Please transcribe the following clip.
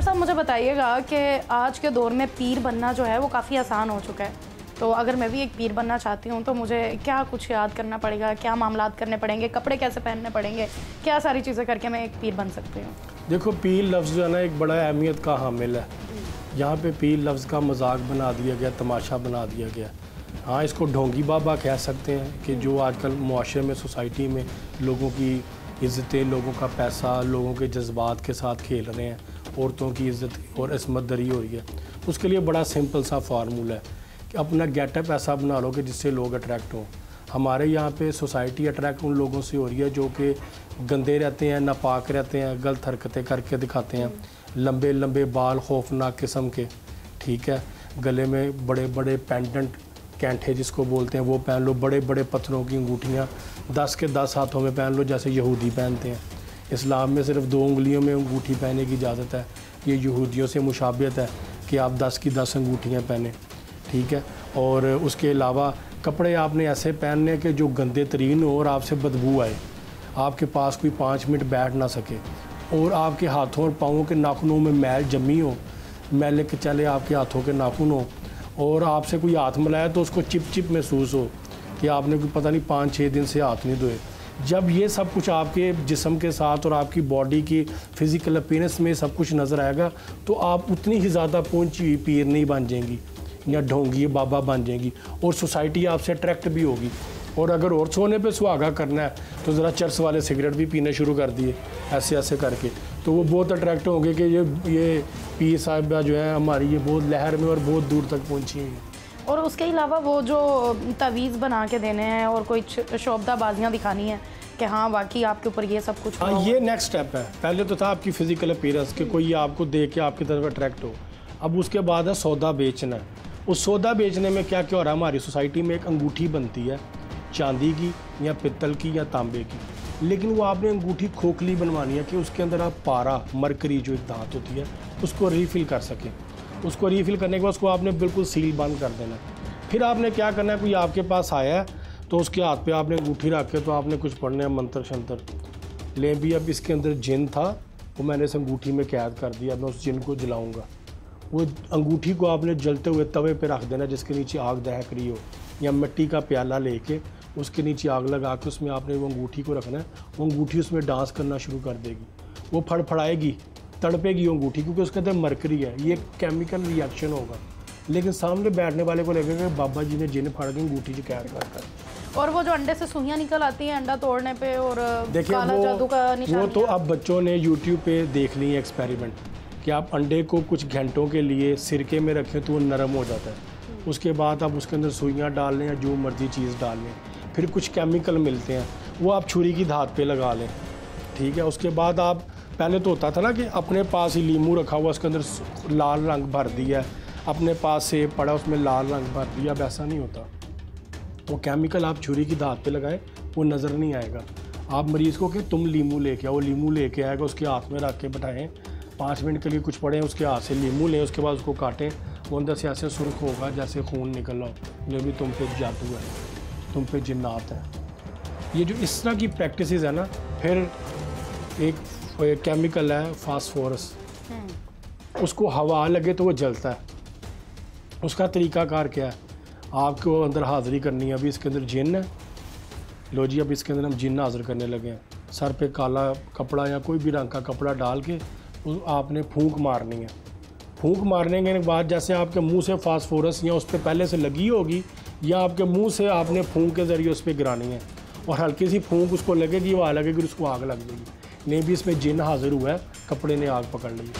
साहब मुझे बताइएगा कि आज के दौर में पीर बनना जो है वो काफ़ी आसान हो चुका है, तो अगर मैं भी एक पीर बनना चाहती हूँ तो मुझे क्या कुछ याद करना पड़ेगा, क्या मामलात करने पड़ेंगे, कपड़े कैसे पहनने पड़ेंगे, क्या सारी चीज़ें करके मैं एक पीर बन सकती हूँ? देखो, पीर लफ्ज़ जो है ना एक बड़ा अहमियत का हामिल है। यहाँ पे पीर लफ्ज़ का मजाक बना दिया गया, तमाशा बना दिया गया। हाँ, इसको ढोंगी बाबा कह सकते हैं कि जो आजकल मुआशरे में, सोसाइटी में लोगों की इज़्ज़तें, लोगों का पैसा, लोगों के जज्बात के साथ खेल रहे हैं, औरतों की इज़्ज़त और इसमत दरी हो रही है। उसके लिए बड़ा सिंपल सा फार्मूला है कि अपना गेटअप ऐसा बना लो कि जिससे लोग अट्रैक्ट हों। हमारे यहाँ पे सोसाइटी अट्रैक्ट उन लोगों से हो रही है जो कि गंदे रहते हैं, नापाक रहते हैं, गलत हरकतें करके दिखाते हैं, लंबे लंबे बाल खौफनाक किस्म के, ठीक है, गले में बड़े बड़े पेंडेंट कैंठे जिसको बोलते हैं वो पहन लो, बड़े बड़े पत्थरों की अंगूठियाँ 10 के 10 हाथों में पहन लो जैसे यहूदी पहनते हैं। इस्लाम में सिर्फ 2 उंगलियों में अंगूठी पहनने की इजाज़त है। ये यहूदियों से मुशाबियत है कि आप 10 की 10 अंगूठियाँ पहने, ठीक है। और उसके अलावा कपड़े आपने ऐसे पहनने के जो गंदे तरीन हो और आपसे बदबू आए, आपके पास कोई 5 मिनट बैठ ना सके, और आपके हाथों और पाँवों के नाखूनों में मैल जमी हो, मैले के चले आपके हाथों के नाखून हो, और आपसे कोई हाथ मिलाया तो उसको चिप चिप महसूस हो कि आपने कोई पता नहीं 5-6 दिन से हाथ नहीं धोए। जब ये सब कुछ आपके जिस्म के साथ और आपकी बॉडी की फ़िज़िकल अपीयरेंस में सब कुछ नज़र आएगा तो आप उतनी ही ज़्यादा पहुंची हुई पीर नहीं बन जाएंगी या ढोंगी बाबा बन जाएंगी, और सोसाइटी आपसे अट्रैक्ट भी होगी। और अगर और सोने पे सुहागा करना है तो ज़रा चर्च वाले सिगरेट भी पीने शुरू कर दिए ऐसे ऐसे करके, तो वो बहुत अट्रैक्ट होंगे कि ये पीर साहिबा जो है हमारी ये बहुत लहर में और बहुत दूर तक पहुँची हैं। और उसके अलावा वो जो तवीज़ बना के देने हैं और कोई शोबदाबाजियाँ दिखानी है कि हाँ वाकई आपके ऊपर ये सब कुछ, हाँ, ये नेक्स्ट स्टेप है। पहले तो था आपकी फ़िज़िकल अपीयरेंस कि कोई आपको देख के आपकी तरफ अट्रैक्ट हो। अब उसके बाद है सौदा बेचना। उस सौदा बेचने में क्या क्या हो रहा है, हमारी सोसाइटी में एक अंगूठी बनती है चांदी की या पित्तल की या तांबे की, लेकिन वो आपने अंगूठी खोखली बनवानी है कि उसके अंदर आप पारा, मरकरी जो एक धात होती है उसको रीफ़िल कर सकें। उसको रीफ़िल करने के बाद उसको आपने बिल्कुल सील बंद कर देना है। फिर आपने क्या करना है, कोई आपके पास आया है तो उसके हाथ पे आपने अंगूठी रख के तो आपने कुछ पढ़ना है मंत्र शंत्र ले भी। अब इसके अंदर जिन था वो मैंने इस अंगूठी में कैद कर दिया, मैं उस जिन को जलाऊँगा। वो अंगूठी को आपने जलते हुए तवे पे रख देना जिसके नीचे आग दहक रही हो, या मिट्टी का प्याला लेके उसके नीचे आग लगा के उसमें आपने वो अंगूठी को रखना है। वो अंगूठी उसमें डांस करना शुरू कर देगी, वो फड़फड़ाएगी, तड़पेगी वो अंगूठी, क्योंकि उसके अंदर मरकरी है। ये केमिकल रिएक्शन होगा, लेकिन सामने बैठने वाले को लगेगा बाबा जी ने जिन फाड़ के अंगूठी से कैद कर। और वो जो अंडे से सुइयाँ निकल आती हैं अंडा तोड़ने पे, और देखिए काला जादू का निशान, वो तो अब बच्चों ने यूट्यूब पे देख ली है एक्सपेरिमेंट कि आप अंडे को कुछ घंटों के लिए सिरके में रखें तो वो नरम हो जाता है। उसके बाद आप उसके अंदर सुइयाँ डाल लें या जो मर्जी चीज़ डाल लें, फिर कुछ केमिकल मिलते हैं वो आप छुरी की धात पे लगा लें, ठीक है। उसके बाद आप, पहले तो होता था ना कि अपने पास ही लीमू रखा हुआ उसके अंदर लाल रंग भर दिया, अपने पास सेब पड़ा उसमें लाल रंग भर दिया, वैसा नहीं होता। वो केमिकल आप छुरी की धात पे लगाएं वो नज़र नहीं आएगा। आप मरीज़ को कि तुम लीमू लेके आओ, वो लीमू लेके आएगा, उसके हाथ में रख के बैठाएँ, 5 मिनट के लिए कुछ पढ़ें, उसके हाथ से लीमू लें, उसके बाद उसको काटें, वो अंदर से ऐसे सुर्ख होगा जैसे खून निकल रहा हो, जो भी तुम पे जादू है, तुम पे जिन्नात है। ये जो इस तरह की प्रैक्टिसेस है ना, फिर एक केमिकल है फास्फोरस, उसको हवा लगे तो वो जलता है। उसका तरीकाकार क्या है, आपको अंदर हाज़िरी करनी है। अभी इसके अंदर जिन है, लो जी अब इसके अंदर हम जिन हाज़िर करने लगे हैं। सर पे काला कपड़ा या कोई भी रंग का कपड़ा डाल के आपने फूंक मारनी है। फूंक मारने के बाद जैसे आपके मुंह से फास्फोरस या उस पर पहले से लगी होगी या आपके मुंह से आपने फूंक के ज़रिए उस पर गिरानी है, और हल्की सी फूंक उसको लगेगी, वो लगेगी, उसको आग लग जाएगी। नहीं भी इसमें जिन हाजिर हुआ है, कपड़े ने आग पकड़ ली।